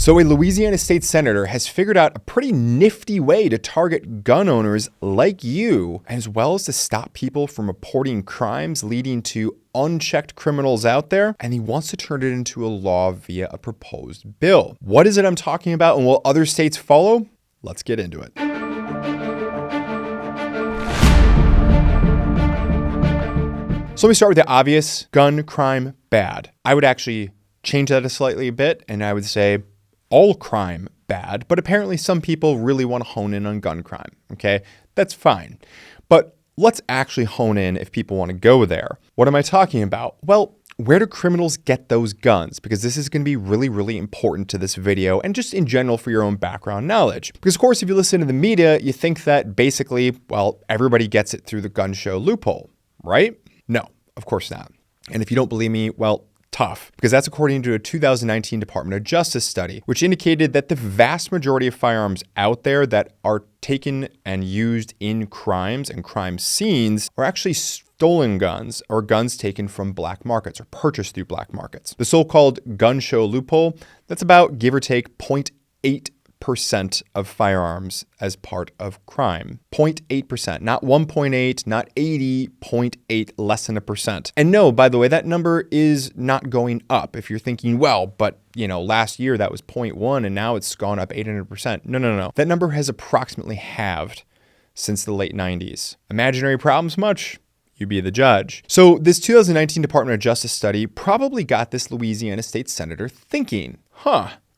So a Louisiana state senator has figured out a pretty nifty way to target gun owners like you, as well as to stop people from reporting crimes leading to unchecked criminals out there, and he wants to turn it into a law via a proposed bill. What is it I'm talking about, and will other states follow? Let's get into it. So let me start with the obvious: gun crime bad. I would actually change that a bit, and I would say all crime bad, but apparently some people really want to hone in on gun crime, okay? That's fine. But let's actually hone in if people want to go there. What am I talking about? Well, where do criminals get those guns? Because this is going to be really, really important to this video and just in general for your own background knowledge. Because of course, if you listen to the media, you think that basically, well, everybody gets it through the gun show loophole, right? No, of course not. And if you don't believe me, well, tough, because that's according to a 2019 Department of Justice study, which indicated that the vast majority of firearms out there that are taken and used in crimes and crime scenes are actually stolen guns or guns taken from black markets or purchased through black markets. The so-called gun show loophole, that's about give or take 0.8% of firearms as part of crime. 0.8%, not 1.8, not 80, 0.8, less than a percent. And no, by the way, that number is not going up. If you're thinking, well, but last year that was 0.1 and now it's gone up 800%. No. That number has approximately halved since the late 90s. Imaginary problems much? You be the judge. So this 2019 Department of Justice study probably got this Louisiana state senator thinking,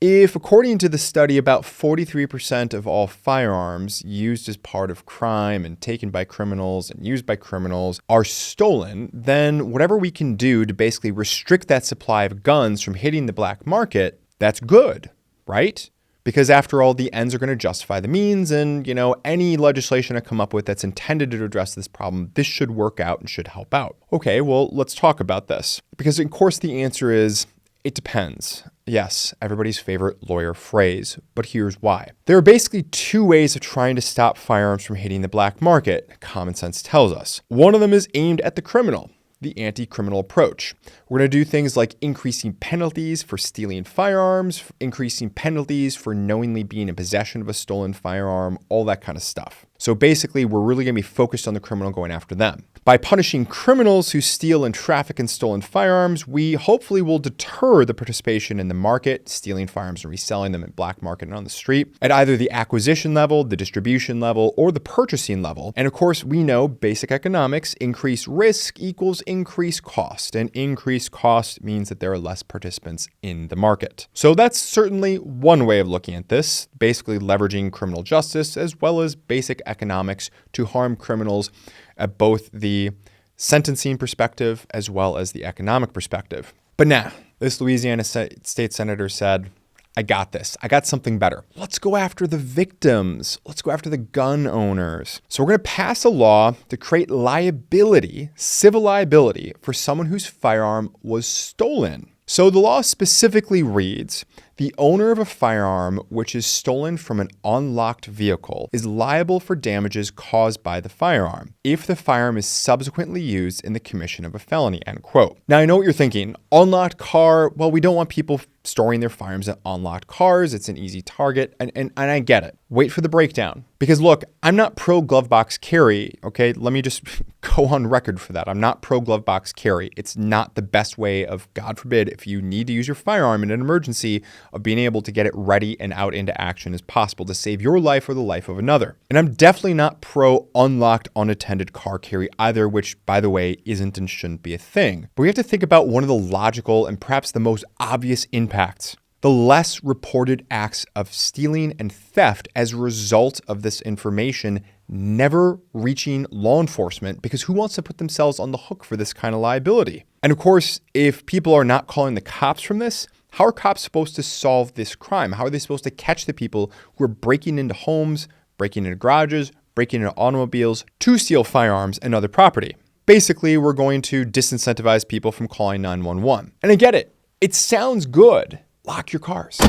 if, according to the study, about 43% of all firearms used as part of crime and taken by criminals and used by criminals are stolen, then whatever we can do to basically restrict that supply of guns from hitting the black market, that's good, right? Because after all, the ends are going to justify the means, and any legislation I come up with that's intended to address this problem, this should work out and should help out. Okay, well, let's talk about this. Because of course the answer is, it depends. Yes, everybody's favorite lawyer phrase, but here's why. There are basically two ways of trying to stop firearms from hitting the black market, common sense tells us. One of them is aimed at the criminal, the anti-criminal approach. We're going to do things like increasing penalties for stealing firearms, increasing penalties for knowingly being in possession of a stolen firearm, all that kind of stuff. So basically, we're really going to be focused on the criminal, going after them. By punishing criminals who steal and traffic in stolen firearms, we hopefully will deter the participation in the market, stealing firearms and reselling them in black market and on the street, at either the acquisition level, the distribution level, or the purchasing level. And of course, we know basic economics, increased risk equals increased cost, and increased cost means that there are less participants in the market. So that's certainly one way of looking at this, basically leveraging criminal justice as well as basic economics to harm criminals at both the sentencing perspective as well as the economic perspective. But now, this Louisiana state senator said, I got this. I got something better. Let's go after the victims. Let's go after the gun owners. So we're going to pass a law to create liability, civil liability, for someone whose firearm was stolen. So the law specifically reads, the owner of a firearm which is stolen from an unlocked vehicle is liable for damages caused by the firearm if the firearm is subsequently used in the commission of a felony, end quote. Now, I know what you're thinking. Unlocked car, well, we don't want people storing their firearms in unlocked cars. It's an easy target, and I get it. Wait for the breakdown. Because look, I'm not pro glove box carry, okay? Let me just go on record for that. I'm not pro glove box carry. It's not the best way of, God forbid, if you need to use your firearm in an emergency, of being able to get it ready and out into action as possible to save your life or the life of another. And I'm definitely not pro unlocked, unattended car carry either, which, by the way, isn't and shouldn't be a thing. But we have to think about one of the logical and perhaps the most obvious impacts: the less reported acts of stealing and theft as a result of this information never reaching law enforcement, because who wants to put themselves on the hook for this kind of liability? And of course, if people are not calling the cops from this, how are cops supposed to solve this crime? How are they supposed to catch the people who are breaking into homes, breaking into garages, breaking into automobiles to steal firearms and other property? Basically, we're going to disincentivize people from calling 911. And I get it. It sounds good. Lock your cars.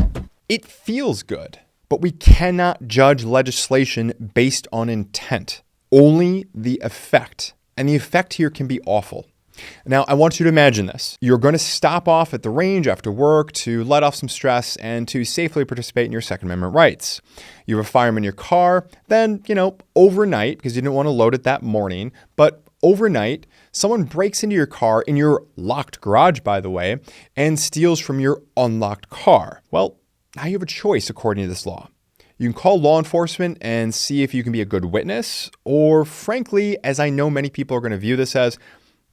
It feels good. But we cannot judge legislation based on intent, only the effect. And the effect here can be awful. Now, I want you to imagine this. You're going to stop off at the range after work to let off some stress and to safely participate in your Second Amendment rights. You have a firearm in your car, then, overnight, because you didn't want to load it that morning, but overnight, someone breaks into your car in your locked garage, by the way, and steals from your unlocked car. Well, now you have a choice according to this law. You can call law enforcement and see if you can be a good witness, or frankly, as I know many people are going to view this as,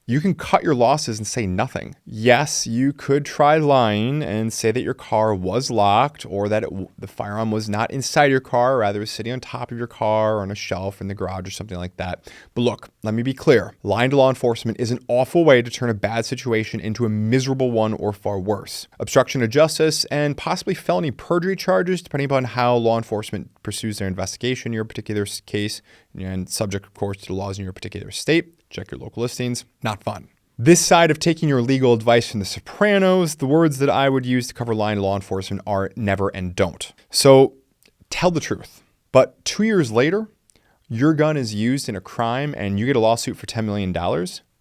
you can cut your losses and say nothing. Yes, you could try lying and say that your car was locked or that the firearm was not inside your car, rather was sitting on top of your car or on a shelf in the garage or something like that. But look, let me be clear. Lying to law enforcement is an awful way to turn a bad situation into a miserable one or far worse. Obstruction of justice and possibly felony perjury charges, depending upon how law enforcement pursues their investigation in your particular case, and subject, of course, to the laws in your particular state. Check your local listings. Not fun. This side of taking your legal advice from The Sopranos, the words that I would use to cover lying to law enforcement are never and don't. So tell the truth. But 2 years later, your gun is used in a crime and you get a lawsuit for $10 million.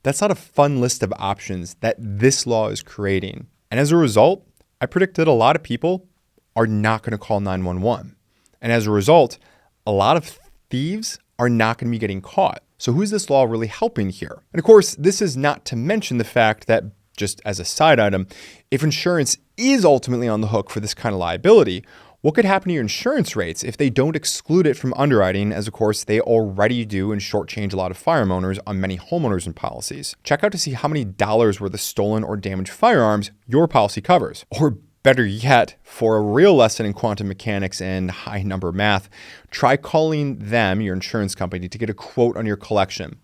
That's not a fun list of options that this law is creating. And as a result, I predict that a lot of people are not going to call 911. And as a result, a lot of thieves are not going to be getting caught. So who's this law really helping here? And of course, this is not to mention the fact that, just as a side item, if insurance is ultimately on the hook for this kind of liability, what could happen to your insurance rates if they don't exclude it from underwriting, as of course they already do and shortchange a lot of firearm owners on many homeowners and policies? Check out to see how many dollars worth of stolen or damaged firearms your policy covers. Or better yet, for a real lesson in quantum mechanics and high number math, try calling them, your insurance company, to get a quote on your collection.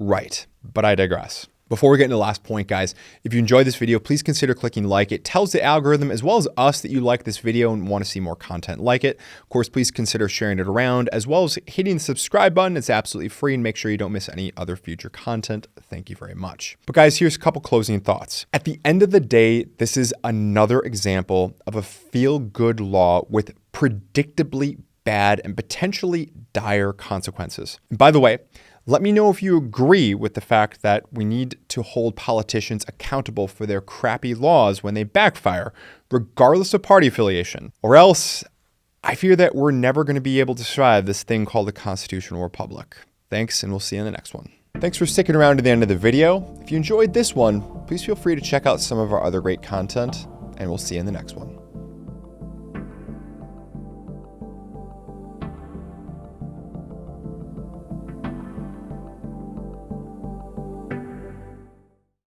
Right, but I digress. Before we get into the last point, guys, if you enjoyed this video, please consider clicking like. It tells the algorithm as well as us that you like this video and want to see more content like it. Of course, please consider sharing it around as well as hitting the subscribe button. It's absolutely free, and make sure you don't miss any other future content. Thank you very much. But guys, here's a couple closing thoughts. At the end of the day, this is another example of a feel-good law with predictably bad and potentially dire consequences. And by the way, let me know if you agree with the fact that we need to hold politicians accountable for their crappy laws when they backfire, regardless of party affiliation. Or else, I fear that we're never going to be able to survive this thing called the constitutional republic. Thanks, and we'll see you in the next one. Thanks for sticking around to the end of the video. If you enjoyed this one, please feel free to check out some of our other great content, and we'll see you in the next one.